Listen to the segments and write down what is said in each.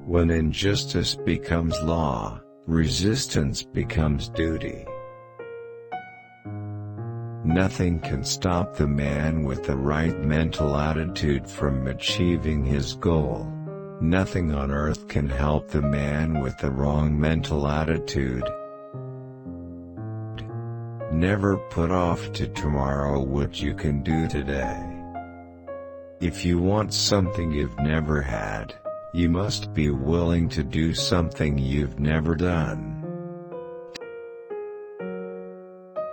When injustice becomes law, resistance becomes duty. Nothing can stop the man with the right mental attitude from achieving his goal. Nothing on earth can help the man with the wrong mental attitude. Never put off to tomorrow what you can do today. If you want something you've never had, you must be willing to do something you've never done.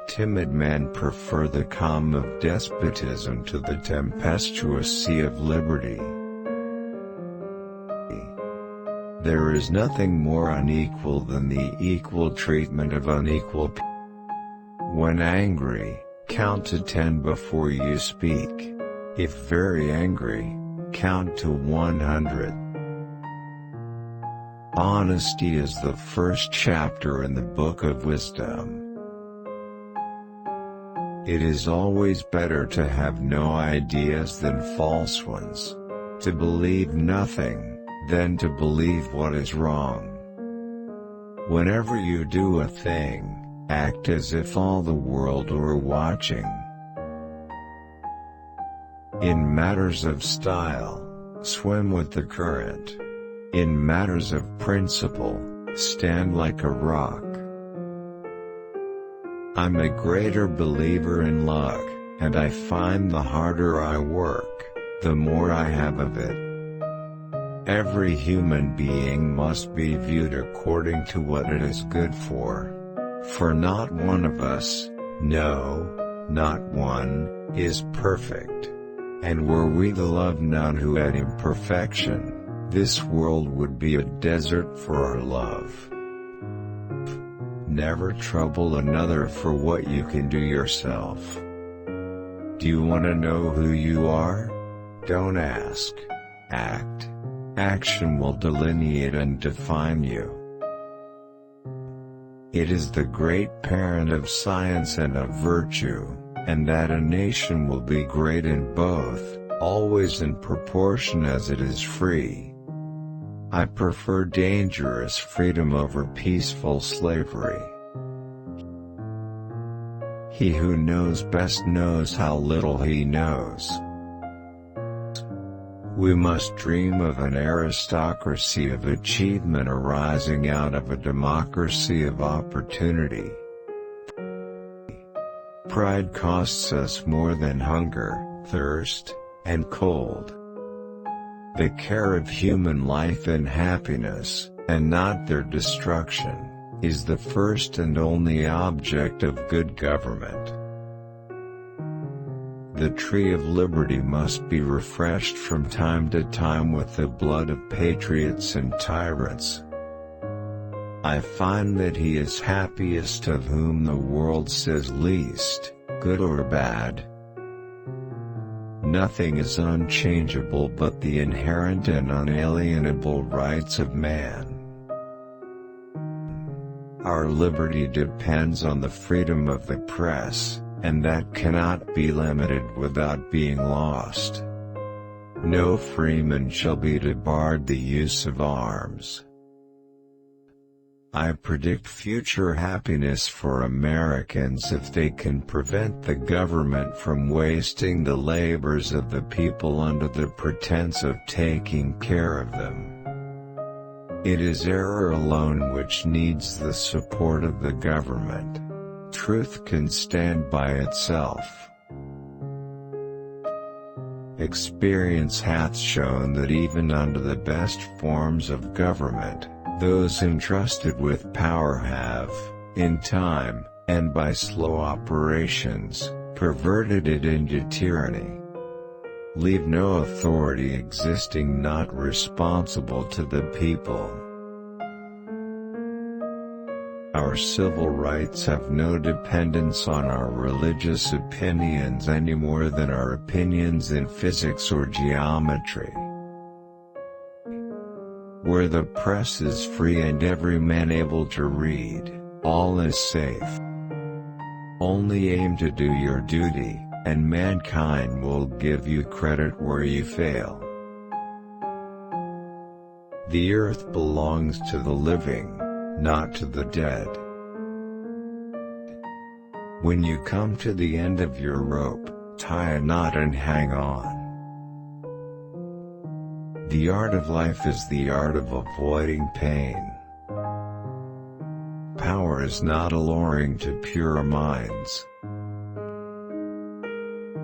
Timid men prefer the calm of despotism to the tempestuous sea of liberty. There is nothing more unequal than the equal treatment of unequal people. When angry, count to 10 before you speak. If very angry, count to 100. Honesty is the first chapter in the Book of Wisdom. It is always better to have no ideas than false ones, to believe nothing, than to believe what is wrong. Whenever you do a thing, act as if all the world were watching. In matters of style, swim with the current. In matters of principle, stand like a rock. I'm a greater believer in luck, and I find the harder I work, the more I have of it. Every human being must be viewed according to what it is good for not one of us, no, not one, is perfect. And were we to love none who had imperfection, this world would be a desert for our love. Never trouble another for what you can do yourself. Do you want to know who you are? Don't ask. Act. Action will delineate and define you. It is the great parent of science and of virtue, and that a nation will be great in both, always in proportion as it is free. I prefer dangerous freedom over peaceful slavery. He who knows best knows how little he knows. We must dream of an aristocracy of achievement arising out of a democracy of opportunity. Pride costs us more than hunger, thirst, and cold. The care of human life and happiness, and not their destruction, is the first and only object of good government. The tree of liberty must be refreshed from time to time with the blood of patriots and tyrants. I find that he is happiest of whom the world says least, good or bad. Nothing is unchangeable but the inherent and unalienable rights of man. Our liberty depends on the freedom of the press, and that cannot be limited without being lost. No freeman shall be debarred the use of arms. I predict future happiness for Americans if they can prevent the government from wasting the labors of the people under the pretense of taking care of them. It is error alone which needs the support of the government. Truth can stand by itself. Experience hath shown that even under the best forms of government, those entrusted with power have, in time, and by slow operations, perverted it into tyranny. Leave no authority existing not responsible to the people. Our civil rights have no dependence on our religious opinions any more than our opinions in physics or geometry. Where the press is free and every man able to read, all is safe. Only aim to do your duty, and mankind will give you credit where you fail. The earth belongs to the living, not to the dead. When you come to the end of your rope, tie a knot and hang on. The art of life is the art of avoiding pain. Power is not alluring to pure minds.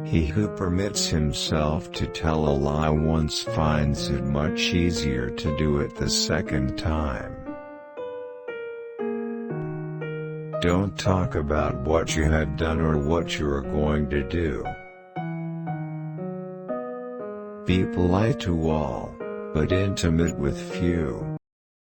He who permits himself to tell a lie once finds it much easier to do it the second time. Don't talk about what you have done or what you are going to do. Be polite to all, but intimate with few.